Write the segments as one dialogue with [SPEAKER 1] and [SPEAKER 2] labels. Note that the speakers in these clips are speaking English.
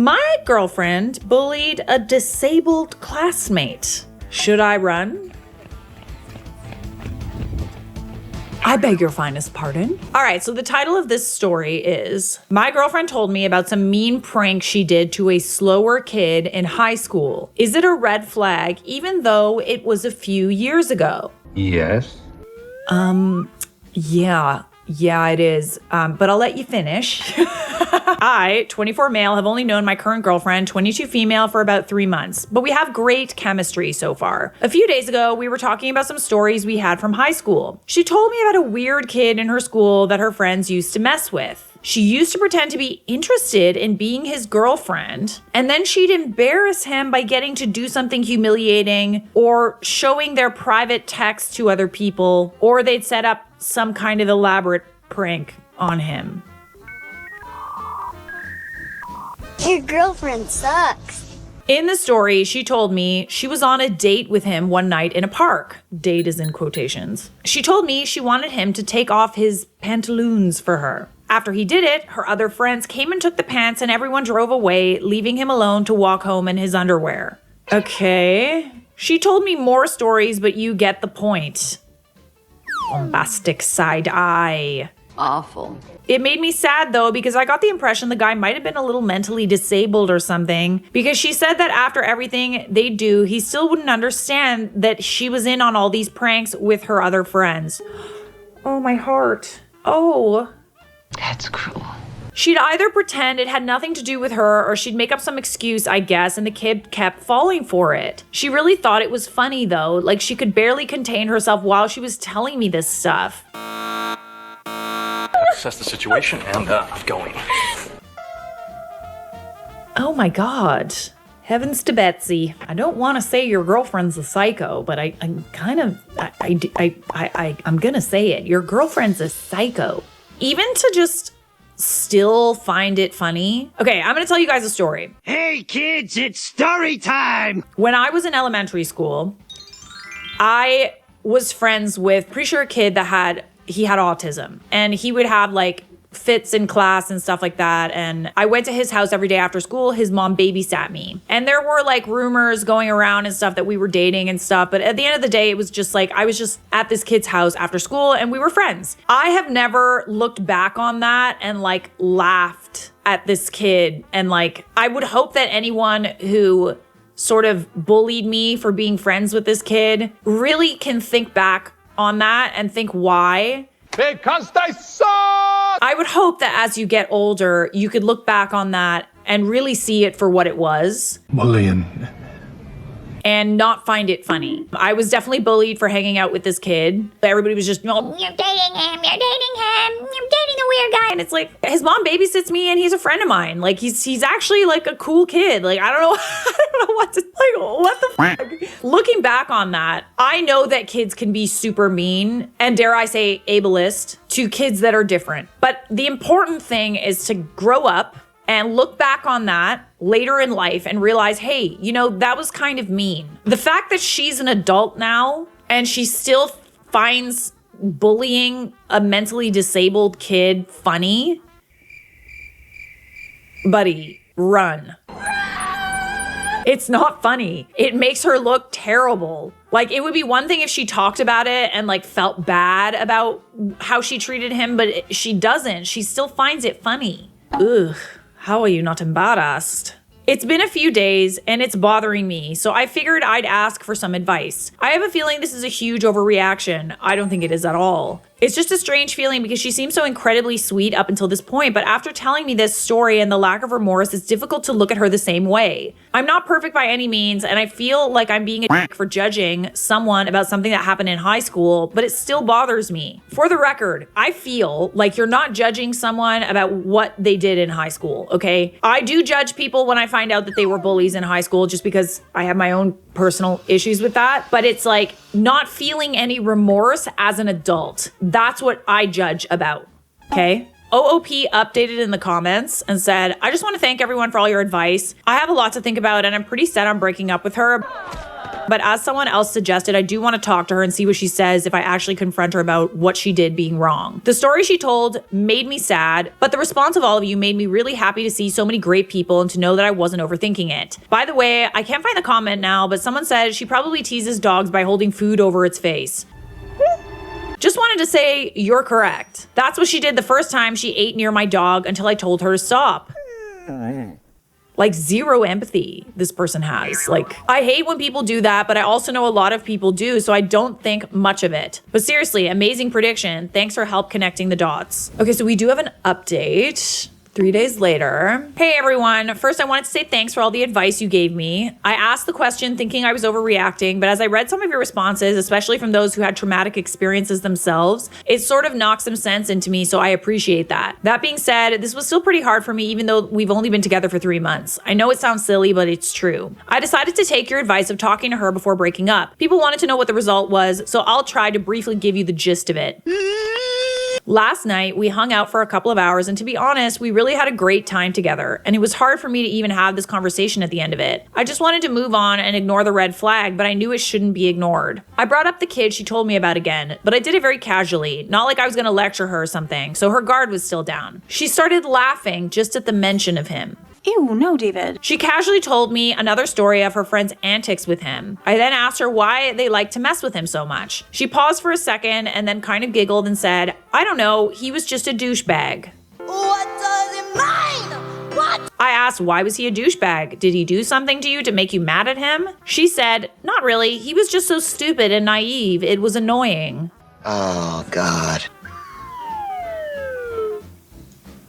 [SPEAKER 1] My girlfriend bullied a disabled classmate. Should I run? I beg your finest pardon. All right, so the title of this story is, my girlfriend told me about some mean prank she did to a slower kid in high school. Is it a red flag even though it was a few years ago?
[SPEAKER 2] Yes.
[SPEAKER 1] Yeah, it is. But I'll let you finish. I, 24 male, have only known my current girlfriend, 22 female, for about 3 months, but we have great chemistry so far. A few days ago, we were talking about some stories we had from high school. She told me about a weird kid in her school that her friends used to mess with. She used to pretend to be interested in being his girlfriend, and then she'd embarrass him by getting to do something humiliating or showing their private text to other people, or they'd set up some kind of elaborate prank on him.
[SPEAKER 3] Your girlfriend sucks.
[SPEAKER 1] In the story, she told me she was on a date with him one night in a park. Date is in quotations. She told me she wanted him to take off his pantaloons for her. After he did it, her other friends came and took the pants and everyone drove away, leaving him alone to walk home in his underwear. Okay. She told me more stories, but you get the point. Bombastic side eye.
[SPEAKER 4] Awful.
[SPEAKER 1] It made me sad though, because I got the impression the guy might have been a little mentally disabled or something, because she said that after everything they do, he still wouldn't understand that she was in on all these pranks with her other friends. Oh, my heart. Oh.
[SPEAKER 4] That's cruel.
[SPEAKER 1] She'd either pretend it had nothing to do with her or she'd make up some excuse, I guess, and the kid kept falling for it. She really thought it was funny though, like she could barely contain herself while she was telling me this stuff.
[SPEAKER 5] Assess the situation and going.
[SPEAKER 1] Oh my God. Heavens to Betsy. I don't want to say your girlfriend's a psycho, but I'm gonna say it. Your girlfriend's a psycho. Even to just still find it funny. Okay, I'm gonna tell you guys a story.
[SPEAKER 6] Hey kids, it's story time!
[SPEAKER 1] When I was in elementary school, I was friends with, pretty sure, a kid that had autism, and he would have like fits in class and stuff like that. And I went to his house every day after school. His mom babysat me. And there were like rumors going around and stuff that we were dating and stuff. But at the end of the day, it was just like, I was just at this kid's house after school and we were friends. I have never looked back on that and like laughed at this kid. And like, I would hope that anyone who sort of bullied me for being friends with this kid really can think back on that and think why.
[SPEAKER 2] Because they suck!
[SPEAKER 1] I would hope that as you get older, you could look back on that and really see it for what it was.
[SPEAKER 2] Bullying.
[SPEAKER 1] And not find it funny. I was definitely bullied for hanging out with this kid. Everybody was just, oh, you're dating him, you're dating a weird guy. And it's like, his mom babysits me and he's a friend of mine. Like, he's actually like a cool kid. Like, I don't know what to, like, what the fuck? Looking back on that, I know that kids can be super mean and, dare I say, ableist to kids that are different. But the important thing is to grow up and look back on that later in life and realize, hey, you know, that was kind of mean. The fact that she's an adult now and she still finds bullying a mentally disabled kid funny, buddy, run. It's not funny. It makes her look terrible. Like, it would be one thing if she talked about it and like felt bad about how she treated him, but she doesn't. She still finds it funny. Ugh. How are you not embarrassed? It's been a few days and it's bothering me, so I figured I'd ask for some advice. I have a feeling this is a huge overreaction. I don't think it is at all. It's just a strange feeling because she seems so incredibly sweet up until this point, but after telling me this story and the lack of remorse, it's difficult to look at her the same way. I'm not perfect by any means, and I feel like I'm being a dick for judging someone about something that happened in high school, but it still bothers me. For the record, I feel like you're not judging someone about what they did in high school, okay? I do judge people when I find out that they were bullies in high school just because I have my own personal issues with that, but it's like not feeling any remorse as an adult. That's what I judge about, okay? OOP updated in the comments and said, I just want to thank everyone for all your advice. I have a lot to think about and I'm pretty set on breaking up with her. But as someone else suggested, I do want to talk to her and see what she says if I actually confront her about what she did being wrong. The story she told made me sad, but the response of all of you made me really happy to see so many great people and to know that I wasn't overthinking it. By the way, I can't find the comment now, but someone said she probably teases dogs by holding food over its face. Just wanted to say you're correct. That's what she did the first time she ate near my dog until I told her to stop. Like, zero empathy this person has. Like, I hate when people do that, but I also know a lot of people do, so I don't think much of it. But seriously, amazing prediction. Thanks for help connecting the dots. Okay, so we do have an update. 3 days later. Hey everyone, first I wanted to say thanks for all the advice you gave me. I asked the question thinking I was overreacting, but as I read some of your responses, especially from those who had traumatic experiences themselves, it sort of knocked some sense into me, so I appreciate that. That being said, this was still pretty hard for me even though we've only been together for 3 months. I know it sounds silly, but it's true. I decided to take your advice of talking to her before breaking up. People wanted to know what the result was, so I'll try to briefly give you the gist of it. Last night, we hung out for a couple of hours, and to be honest, we really had a great time together, and it was hard for me to even have this conversation at the end of it. I just wanted to move on and ignore the red flag, but I knew it shouldn't be ignored. I brought up the kid she told me about again, but I did it very casually, not like I was gonna lecture her or something, so her guard was still down. She started laughing just at the mention of him.
[SPEAKER 7] Ew, no, David.
[SPEAKER 1] She casually told me another story of her friend's antics with him. I then asked her why they liked to mess with him so much. She paused for a second and then kind of giggled and said, I don't know, he was just a douchebag.
[SPEAKER 3] What does it mean? What?
[SPEAKER 1] I asked, why was he a douchebag? Did he do something to you to make you mad at him? She said, not really. He was just so stupid and naive. It was annoying.
[SPEAKER 6] Oh, God.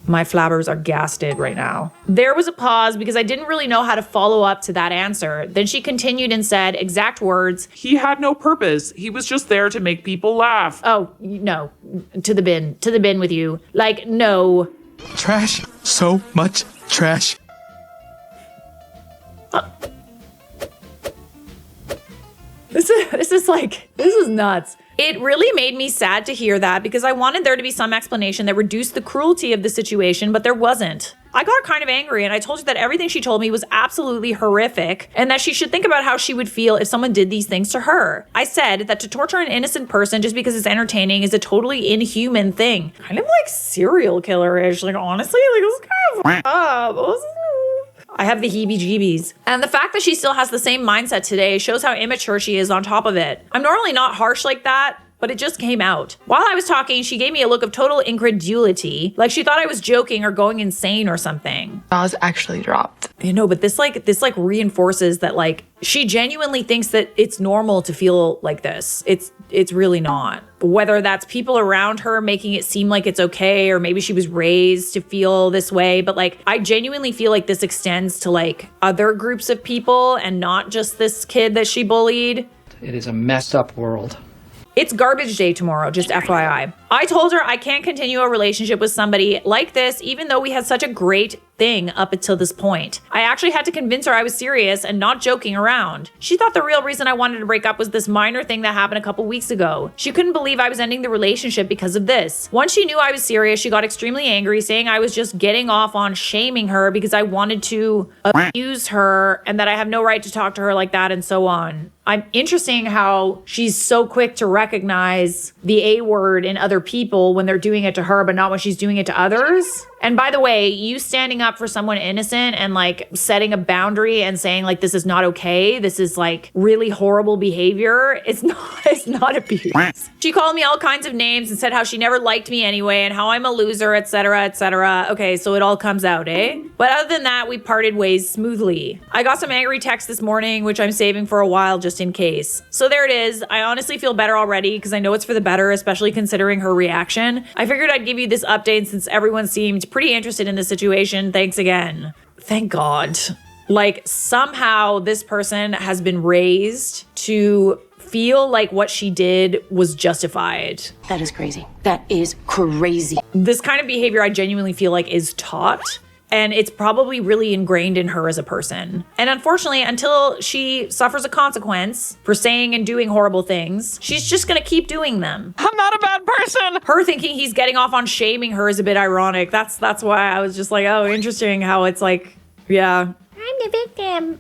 [SPEAKER 1] My flabbers are gasted right now. There was a pause because I didn't really know how to follow up to that answer. Then she continued and said, exact words,
[SPEAKER 8] He had no purpose. He was just there to make people laugh.
[SPEAKER 1] oh, no, to the bin with you. Like, no.
[SPEAKER 9] Trash. So much trash.
[SPEAKER 1] This is nuts. It really made me sad to hear that because I wanted there to be some explanation that reduced the cruelty of the situation, but there wasn't. I got kind of angry and I told her that everything she told me was absolutely horrific and that she should think about how she would feel if someone did these things to her. I said that to torture an innocent person just because it's entertaining is a totally inhuman thing. Kind of like serial killer-ish. Like, honestly, like, this is kind of up. I have the heebie-jeebies. And the fact that she still has the same mindset today shows how immature she is on top of it. I'm normally not harsh like that, but it just came out. While I was talking, she gave me a look of total incredulity, like she thought I was joking or going insane or something.
[SPEAKER 4] Jaws actually dropped.
[SPEAKER 1] You know, but this reinforces that like she genuinely thinks that it's normal to feel like this. It's really not. Whether that's people around her making it seem like it's okay, or maybe she was raised to feel this way, but like I genuinely feel like this extends to like other groups of people and not just this kid that she bullied.
[SPEAKER 10] It is a messed up world.
[SPEAKER 1] It's garbage day tomorrow, just FYI. I told her I can't continue a relationship with somebody like this, even though we had such a great thing up until this point. I actually had to convince her I was serious and not joking around. She thought the real reason I wanted to break up was this minor thing that happened a couple weeks ago. She couldn't believe I was ending the relationship because of this. Once she knew I was serious, she got extremely angry, saying I was just getting off on shaming her because I wanted to abuse her and that I have no right to talk to her like that and so on. I'm interesting how she's so quick to recognize the A word in other people when they're doing it to her, but not when she's doing it to others. And by the way, you standing up for someone innocent and like setting a boundary and saying like, this is not okay. This is like really horrible behavior. It's not abuse. She called me all kinds of names and said how she never liked me anyway and how I'm a loser, etc., etc. Okay, so it all comes out, eh? But other than that, we parted ways smoothly. I got some angry texts this morning, which I'm saving for a while just in case. So there it is. I honestly feel better already because I know it's for the better, especially considering her reaction. I figured I'd give you this update since everyone seemed pretty interested in the situation. Thanks again. Thank God. Like somehow this person has been raised to feel like what she did was justified.
[SPEAKER 7] That is crazy. That is crazy.
[SPEAKER 1] This kind of behavior I genuinely feel like is taught. And it's probably really ingrained in her as a person. And unfortunately, until she suffers a consequence for saying and doing horrible things, she's just gonna keep doing them.
[SPEAKER 8] I'm not a bad person.
[SPEAKER 1] Her thinking he's getting off on shaming her is a bit ironic. That's why I was just like, oh, interesting how it's like, yeah.
[SPEAKER 3] I'm the victim.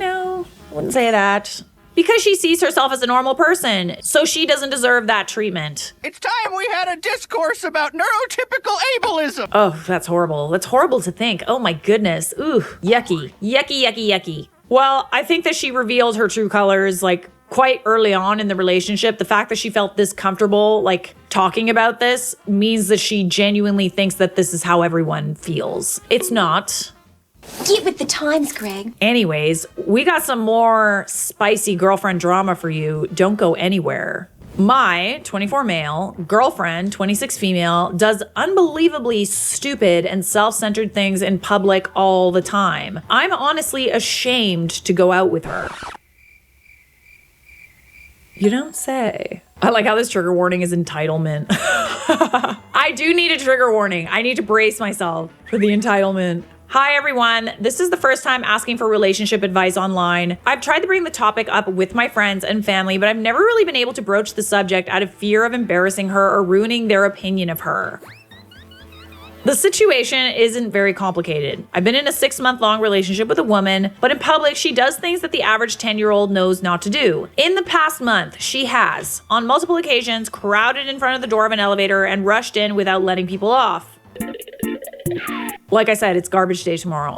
[SPEAKER 1] No. Wouldn't say that. Because she sees herself as a normal person, so she doesn't deserve that treatment.
[SPEAKER 11] It's time we had a discourse about neurotypical ableism.
[SPEAKER 1] Oh, that's horrible. That's horrible to think. Oh my goodness. Ooh, yucky. Yucky, yucky, yucky. Well, I think that she revealed her true colors, like, quite early on in the relationship. The fact that she felt this comfortable, like, talking about this means that she genuinely thinks that this is how everyone feels. It's not.
[SPEAKER 3] Get with the times, Greg.
[SPEAKER 1] Anyways, we got some more spicy girlfriend drama for you. Don't go anywhere. My 24 male girlfriend, 26 female, does unbelievably stupid and self-centered things in public all the time. I'm honestly ashamed to go out with her. You don't say. I like how this trigger warning is entitlement. I do need a trigger warning. I need to brace myself for the entitlement. Hi everyone, this is the first time asking for relationship advice online. I've tried to bring the topic up with my friends and family, but I've never really been able to broach the subject out of fear of embarrassing her or ruining their opinion of her. The situation isn't very complicated. I've been in a 6-month-long relationship with a woman, but in public, she does things that the average 10-year-old knows not to do. In the past month, she has, on multiple occasions, crowded in front of the door of an elevator and rushed in without letting people off. Like I said, it's garbage day tomorrow.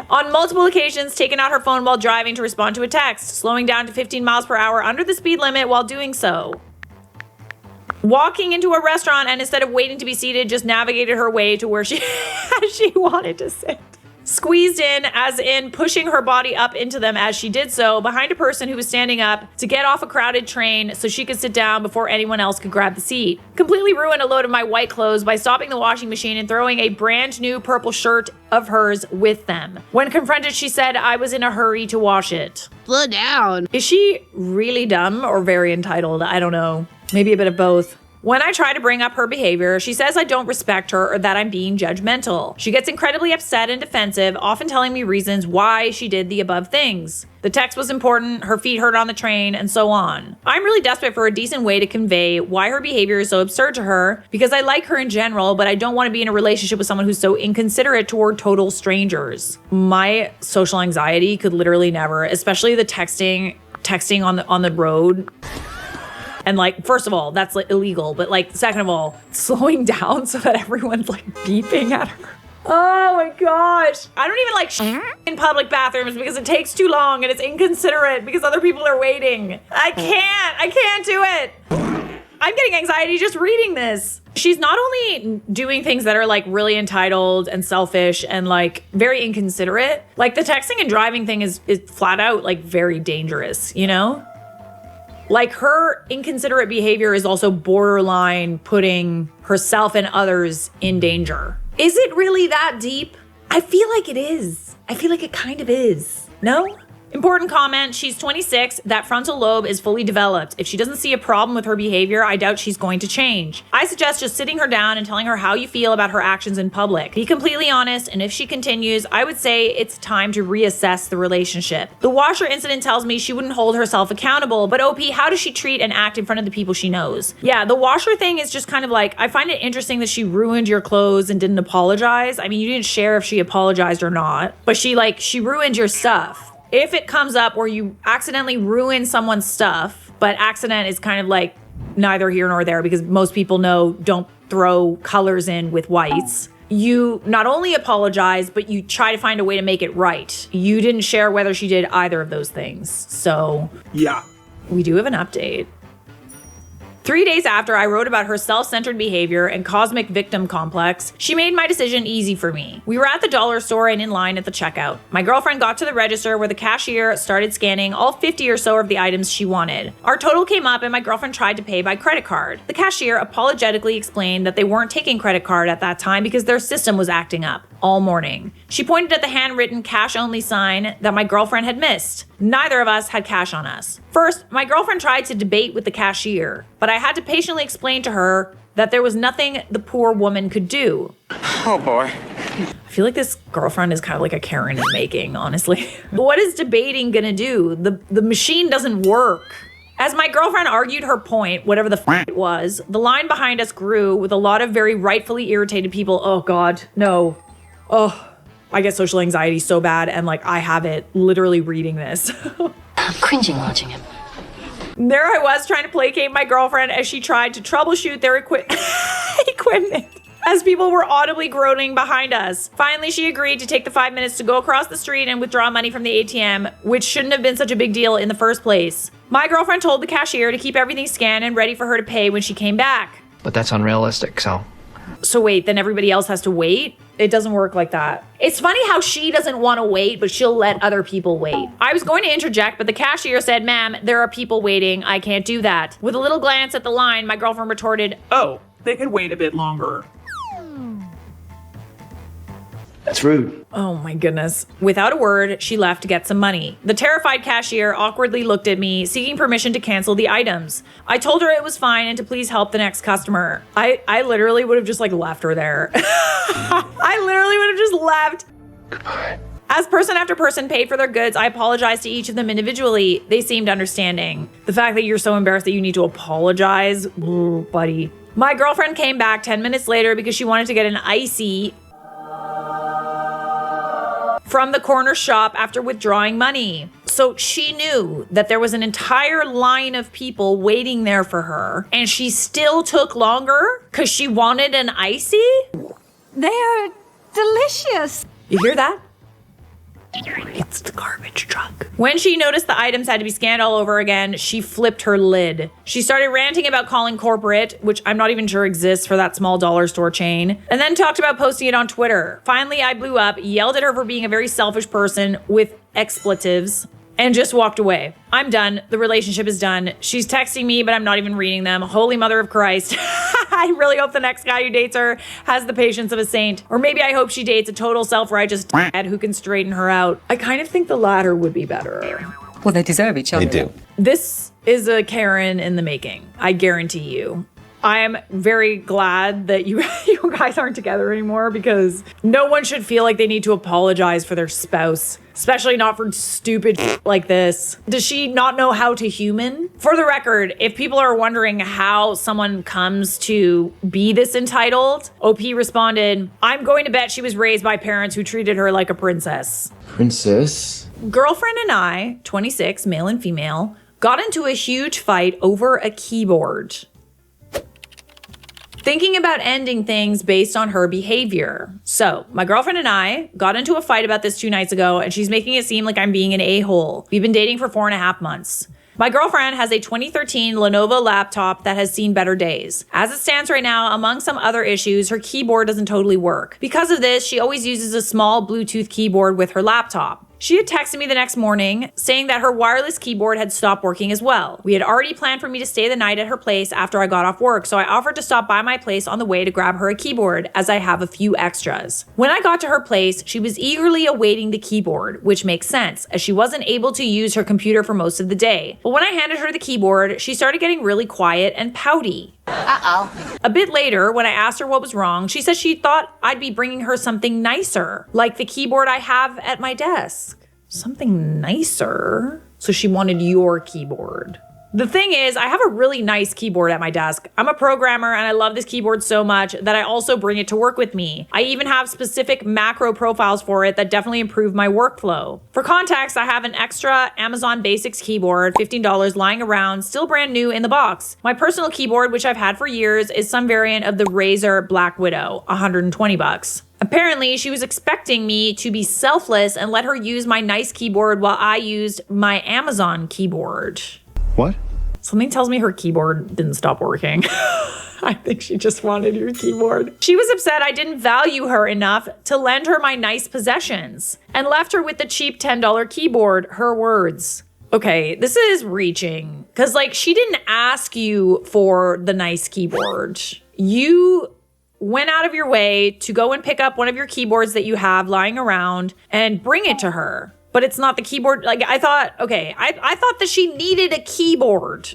[SPEAKER 1] On multiple occasions, taken out her phone while driving to respond to a text, slowing down to 15 miles per hour under the speed limit while doing so. Walking into a restaurant and instead of waiting to be seated, just navigated her way to where she wanted to sit. Squeezed in, as in pushing her body up into them as she did so, behind a person who was standing up to get off a crowded train so she could sit down before anyone else could grab the seat. Completely ruined a load of my white clothes by stopping the washing machine and throwing a brand new purple shirt of hers with them. When confronted, she said I was in a hurry to wash it.
[SPEAKER 12] Slow down.
[SPEAKER 1] Is she really dumb or very entitled? I don't know. Maybe a bit of both. When I try to bring up her behavior, she says I don't respect her or that I'm being judgmental. She gets incredibly upset and defensive, often telling me reasons why she did the above things. The text was important, her feet hurt on the train, and so on. I'm really desperate for a decent way to convey why her behavior is so absurd to her, because I like her in general, but I don't want to be in a relationship with someone who's so inconsiderate toward total strangers. My social anxiety could literally never, especially the texting on the road. And like, first of all, that's like illegal. But like, second of all, slowing down so that everyone's like beeping at her. Oh my gosh. I don't even like in public bathrooms because it takes too long and it's inconsiderate because other people are waiting. I can't do it. I'm getting anxiety just reading this. She's not only doing things that are like really entitled and selfish and like very inconsiderate, like the texting and driving thing is flat out like very dangerous, you know? Like her inconsiderate behavior is also borderline putting herself and others in danger. Is it really that deep? I feel like it is. I feel like it kind of is. No? Important comment, she's 26, that frontal lobe is fully developed. If she doesn't see a problem with her behavior, I doubt she's going to change. I suggest just sitting her down and telling her how you feel about her actions in public. Be completely honest, and if she continues, I would say it's time to reassess the relationship. The washer incident tells me she wouldn't hold herself accountable, but OP, how does she treat and act in front of the people she knows? Yeah, the washer thing is just kind of like, I find it interesting that she ruined your clothes and didn't apologize. I mean, you didn't share if she apologized or not, but she ruined your stuff. If it comes up where you accidentally ruin someone's stuff, but accident is kind of like neither here nor there because most people know don't throw colors in with whites. You not only apologize, but you try to find a way to make it right. You didn't share whether she did either of those things. So yeah, we do have an update. 3 days after I wrote about her self-centered behavior and cosmic victim complex, she made my decision easy for me. We were at the dollar store and in line at the checkout. My girlfriend got to the register where the cashier started scanning all 50 or so of the items she wanted. Our total came up and my girlfriend tried to pay by credit card. The cashier apologetically explained that they weren't taking credit card at that time because their system was acting up all morning. She pointed at the handwritten cash-only sign that my girlfriend had missed. Neither of us had cash on us. First, my girlfriend tried to debate with the cashier, but I had to patiently explain to her that there was nothing the poor woman could do.
[SPEAKER 11] Oh boy.
[SPEAKER 1] I feel like this girlfriend is kind of like a Karen in making, honestly. What is debating gonna do? The machine doesn't work. As my girlfriend argued her point, whatever the it was, the line behind us grew with a lot of very rightfully irritated people. Oh God, no. Oh, I get social anxiety so bad, and like I have it literally reading this.
[SPEAKER 4] I'm cringing watching him.
[SPEAKER 1] There I was trying to placate my girlfriend as she tried to troubleshoot their equipment as people were audibly groaning behind us. Finally, she agreed to take the 5 minutes to go across the street and withdraw money from the ATM, which shouldn't have been such a big deal in the first place. My girlfriend told the cashier to keep everything scanned and ready for her to pay when she came back.
[SPEAKER 10] But that's unrealistic, so.
[SPEAKER 1] So wait, then everybody else has to wait? It doesn't work like that. It's funny how she doesn't want to wait, but she'll let other people wait. I was going to interject, but the cashier said, "Ma'am, there are people waiting. I can't do that." With a little glance at the line, my girlfriend retorted,
[SPEAKER 8] Oh, they could wait a bit longer.
[SPEAKER 6] That's rude.
[SPEAKER 1] "Oh my goodness." Without a word, she left to get some money. The terrified cashier awkwardly looked at me, seeking permission to cancel the items. I told her it was fine and to please help the next customer. I literally would have just like left her there. I literally would have just left.
[SPEAKER 6] Goodbye.
[SPEAKER 1] As person after person paid for their goods, I apologized to each of them individually. They seemed understanding. The fact that you're so embarrassed that you need to apologize, ooh, buddy. My girlfriend came back 10 minutes later because she wanted to get an icy from the corner shop after withdrawing money. So she knew that there was an entire line of people waiting there for her, and she still took longer because she wanted an icy?
[SPEAKER 3] They are delicious.
[SPEAKER 1] You hear that? It's the garbage truck. When she noticed the items had to be scanned all over again, she flipped her lid. She started ranting about calling corporate, which I'm not even sure exists for that small dollar store chain, and then talked about posting it on Twitter. Finally, I blew up, yelled at her for being a very selfish person with expletives, and just walked away. I'm done. The relationship is done. She's texting me, but I'm not even reading them. Holy Mother of Christ. I really hope the next guy who dates her has the patience of a saint. Or maybe I hope she dates a total self-righteous dad who can straighten her out. I kind of think the latter would be better.
[SPEAKER 12] Well, they deserve each other.
[SPEAKER 6] They do.
[SPEAKER 1] This is a Karen in the making. I guarantee you. I am very glad that you guys aren't together anymore, because no one should feel like they need to apologize for their spouse, especially not for stupid like this. Does she not know how to human? For the record, if people are wondering how someone comes to be this entitled, OP responded, "I'm going to bet she was raised by parents who treated her like a princess."
[SPEAKER 6] Princess?
[SPEAKER 1] Girlfriend and I, 26, male and female, got into a huge fight over a keyboard. Thinking about ending things based on her behavior. So, my girlfriend and I got into a fight about this 2 nights ago, and she's making it seem like I'm being an a-hole. We've been dating for 4.5 months. My girlfriend has a 2013 Lenovo laptop that has seen better days. As it stands right now, among some other issues, her keyboard doesn't totally work. Because of this, she always uses a small Bluetooth keyboard with her laptop. She had texted me the next morning saying that her wireless keyboard had stopped working as well. We had already planned for me to stay the night at her place after I got off work, so I offered to stop by my place on the way to grab her a keyboard, as I have a few extras. When I got to her place, she was eagerly awaiting the keyboard, which makes sense, as she wasn't able to use her computer for most of the day. But when I handed her the keyboard, she started getting really quiet and pouty. A bit later, when I asked her what was wrong, she said she thought I'd be bringing her something nicer, like the keyboard I have at my desk. Something nicer? So she wanted your keyboard. The thing is, I have a really nice keyboard at my desk. I'm a programmer and I love this keyboard so much that I also bring it to work with me. I even have specific macro profiles for it that definitely improve my workflow. For context, I have an extra Amazon Basics keyboard, $15, lying around, still brand new in the box. My personal keyboard, which I've had for years, is some variant of the Razer Black Widow, $120. Apparently, she was expecting me to be selfless and let her use my nice keyboard while I used my Amazon keyboard.
[SPEAKER 6] What?
[SPEAKER 1] Something tells me her keyboard didn't stop working. I think she just wanted your keyboard. She was upset I didn't value her enough to lend her my nice possessions and left her with the cheap $10 keyboard, her words. Okay, this is reaching, because like she didn't ask you for the nice keyboard. You went out of your way to go and pick up one of your keyboards that you have lying around and bring it to her. But it's not the keyboard. Like I thought, okay, I thought that she needed a keyboard.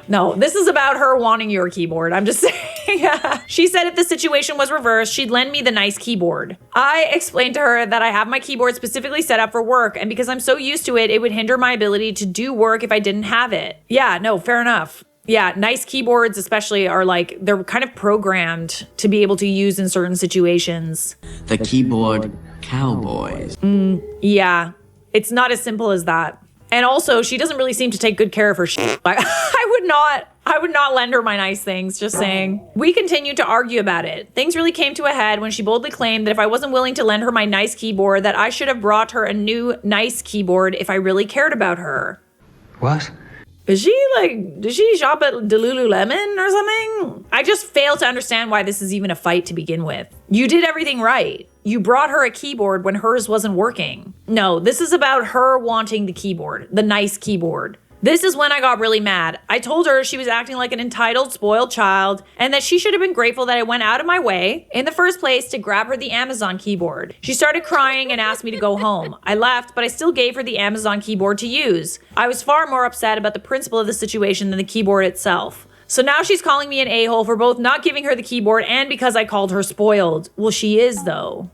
[SPEAKER 1] No, this is about her wanting your keyboard. I'm just saying. She said if the situation was reversed, she'd lend me the nice keyboard. I explained to her that I have my keyboard specifically set up for work, and because I'm so used to it, it would hinder my ability to do work if I didn't have it. Yeah, no, fair enough. Yeah, nice keyboards especially are like, they're kind of programmed to be able to use in certain situations.
[SPEAKER 6] The keyboard cowboys.
[SPEAKER 1] Yeah, it's not as simple as that. And also, she doesn't really seem to take good care of her shit. I would not lend her my nice things, just saying. We continued to argue about it. Things really came to a head when she boldly claimed that if I wasn't willing to lend her my nice keyboard, that I should have brought her a new nice keyboard if I really cared about her.
[SPEAKER 6] What?
[SPEAKER 1] Did she shop at Lululemon or something? I just fail to understand why this is even a fight to begin with. You did everything right. You brought her a keyboard when hers wasn't working. No, this is about her wanting the keyboard, the nice keyboard. This is when I got really mad. I told her she was acting like an entitled, spoiled child and that she should have been grateful that I went out of my way in the first place to grab her the Amazon keyboard. She started crying and asked me to go home. I left, but I still gave her the Amazon keyboard to use. I was far more upset about the principle of the situation than the keyboard itself. So now she's calling me an a-hole for both not giving her the keyboard and because I called her spoiled. Well, she is though.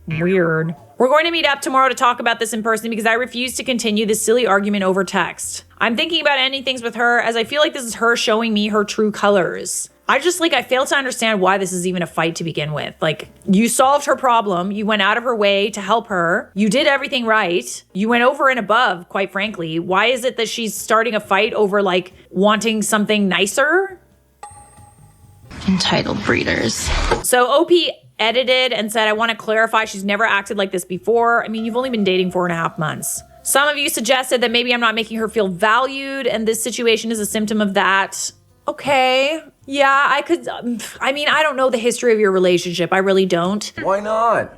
[SPEAKER 1] Weird. We're going to meet up tomorrow to talk about this in person because I refuse to continue this silly argument over text. I'm thinking about ending things with her as I feel like this is her showing me her true colors. I fail to understand why this is even a fight to begin with. Like, you solved her problem. You went out of her way to help her. You did everything right. You went over and above, quite frankly. Why is it that she's starting a fight over, like, wanting something nicer?
[SPEAKER 7] Entitled breeders.
[SPEAKER 1] So OP edited and said, I want to clarify she's never acted like this before. I mean, you've only been dating 4.5 months. Some of you suggested that maybe I'm not making her feel valued and this situation is a symptom of that. Okay. Yeah, I could. I mean, I don't know the history of your relationship. I really don't.
[SPEAKER 6] Why not?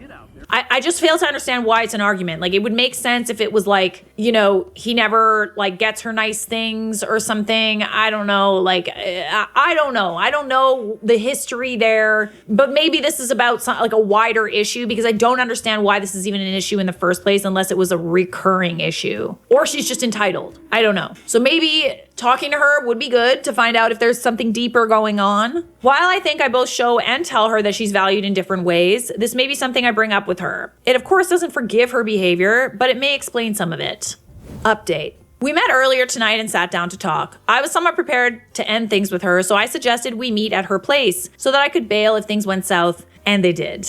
[SPEAKER 1] I just fail to understand why it's an argument. Like, it would make sense if it was like, you know, he never like gets her nice things or something. I don't know. Like, I don't know. I don't know the history there, but maybe this is about like a wider issue because I don't understand why this is even an issue in the first place unless it was a recurring issue or she's just entitled. I don't know. So maybe talking to her would be good to find out if there's something deeper going on. While I think I both show and tell her that she's valued in different ways, this may be something I bring up with her. It of course doesn't forgive her behavior, but it may explain some of it. Update. We met earlier tonight and sat down to talk. I was somewhat prepared to end things with her, so I suggested we meet at her place so that I could bail if things went south, and they did.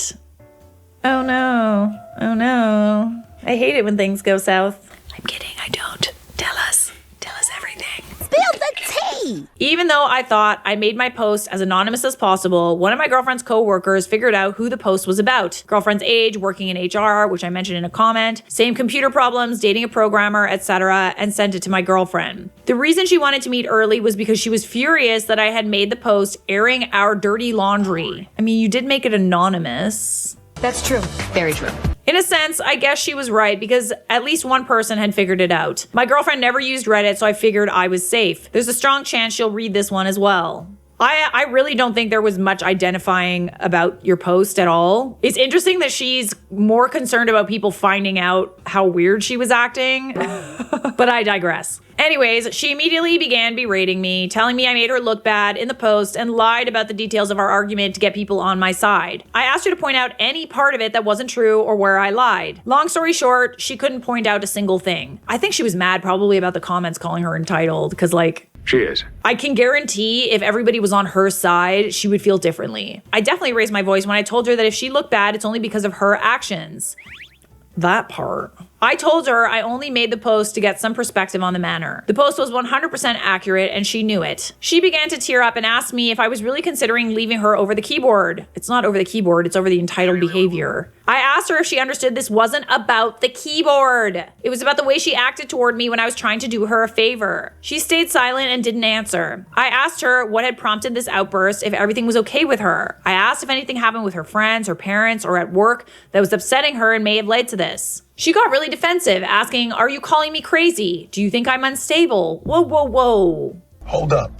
[SPEAKER 1] Oh no. Oh no. I hate it when things go south. I'm kidding, I don't. Tell us everything.
[SPEAKER 3] Spill the tea!
[SPEAKER 1] Even though I thought I made my post as anonymous as possible, one of my girlfriend's co-workers figured out who the post was about. Girlfriend's age, working in HR, which I mentioned in a comment, same computer problems, dating a programmer, etc., and sent it to my girlfriend. The reason she wanted to meet early was because she was furious that I had made the post airing our dirty laundry. I mean, you did make it anonymous.
[SPEAKER 7] That's true. Very true.
[SPEAKER 1] In a sense, I guess she was right because at least one person had figured it out. My girlfriend never used Reddit, so I figured I was safe. There's a strong chance she'll read this one as well. I really don't think there was much identifying about your post at all. It's interesting that she's more concerned about people finding out how weird she was acting, but I digress. Anyways, she immediately began berating me, telling me I made her look bad in the post and lied about the details of our argument to get people on my side. I asked her to point out any part of it that wasn't true or where I lied. Long story short, she couldn't point out a single thing. I think she was mad probably about the comments calling her entitled because
[SPEAKER 2] She is.
[SPEAKER 1] I can guarantee if everybody was on her side, she would feel differently. I definitely raised my voice when I told her that if she looked bad, it's only because of her actions. That part. I told her I only made the post to get some perspective on the matter. The post was 100% accurate and she knew it. She began to tear up and asked me if I was really considering leaving her over the keyboard. It's not over the keyboard, it's over the entitled behavior. I asked her if she understood this wasn't about the keyboard. It was about the way she acted toward me when I was trying to do her a favor. She stayed silent and didn't answer. I asked her what had prompted this outburst, if everything was okay with her. I asked if anything happened with her friends, her parents, or at work that was upsetting her and may have led to this. She got really defensive, asking, "Are you calling me crazy? Do you think I'm unstable?" Whoa.
[SPEAKER 2] Hold up.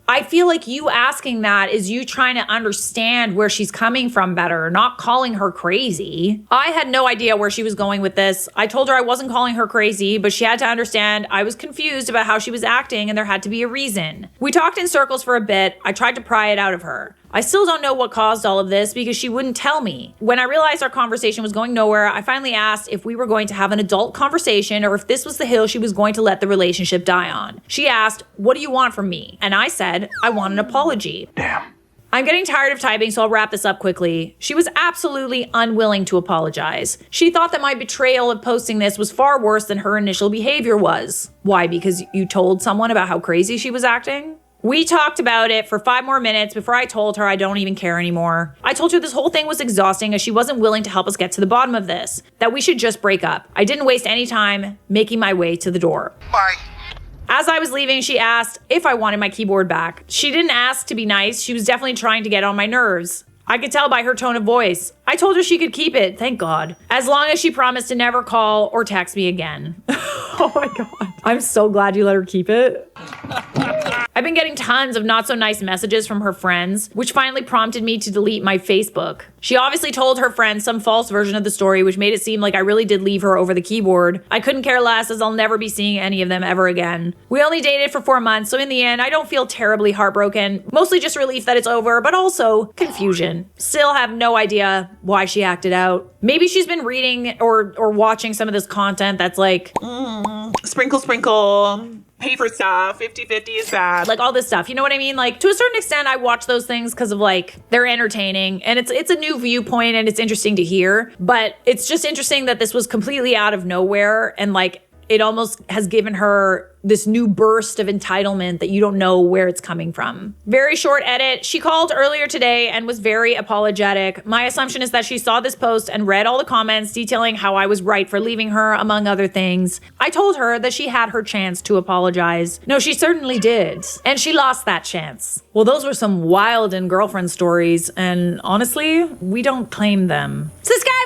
[SPEAKER 1] I feel like you asking that is you trying to understand where she's coming from better, not calling her crazy. I had no idea where she was going with this. I told her I wasn't calling her crazy, but she had to understand I was confused about how she was acting and there had to be a reason. We talked in circles for a bit. I tried to pry it out of her. I still don't know what caused all of this because she wouldn't tell me. When I realized our conversation was going nowhere, I finally asked if we were going to have an adult conversation or if this was the hill she was going to let the relationship die on. She asked, "What do you want from me?" And I said, "I want an apology."
[SPEAKER 2] Damn.
[SPEAKER 1] I'm getting tired of typing, so I'll wrap this up quickly. She was absolutely unwilling to apologize. She thought that my betrayal of posting this was far worse than her initial behavior was. Why? Because you told someone about how crazy she was acting? We talked about it for 5 more minutes before I told her I don't even care anymore. I told her this whole thing was exhausting as she wasn't willing to help us get to the bottom of this, that we should just break up. I didn't waste any time making my way to the door.
[SPEAKER 11] Bye.
[SPEAKER 1] As I was leaving, she asked if I wanted my keyboard back. She didn't ask to be nice. She was definitely trying to get on my nerves. I could tell by her tone of voice. I told her she could keep it, thank God, as long as she promised to never call or text me again. Oh my God. I'm so glad you let her keep it. I've been getting tons of not so nice messages from her friends, which finally prompted me to delete my Facebook. She obviously told her friends some false version of the story, which made it seem like I really did leave her over the keyboard. I couldn't care less as I'll never be seeing any of them ever again. We only dated for 4 months, so in the end, I don't feel terribly heartbroken. Mostly just relief that it's over, but also confusion. Still have no idea why she acted out. Maybe she's been reading or watching some of this content that's like,
[SPEAKER 8] Sprinkle, sprinkle. Pay for stuff. 50-50 is bad.
[SPEAKER 1] like all this stuff. You know what I mean? Like to a certain extent, I watch those things because of like they're entertaining and it's a new viewpoint and it's interesting to hear. But it's just interesting that this was completely out of nowhere and like it almost has given her this new burst of entitlement that you don't know where it's coming from. Very short edit. She called earlier today and was very apologetic. My assumption is that she saw this post and read all the comments detailing how I was right for leaving her, among other things. I told her that she had her chance to apologize. No, she certainly did. And she lost that chance. Well, those were some wild and girlfriend stories, and honestly, we don't claim them. Subscribe!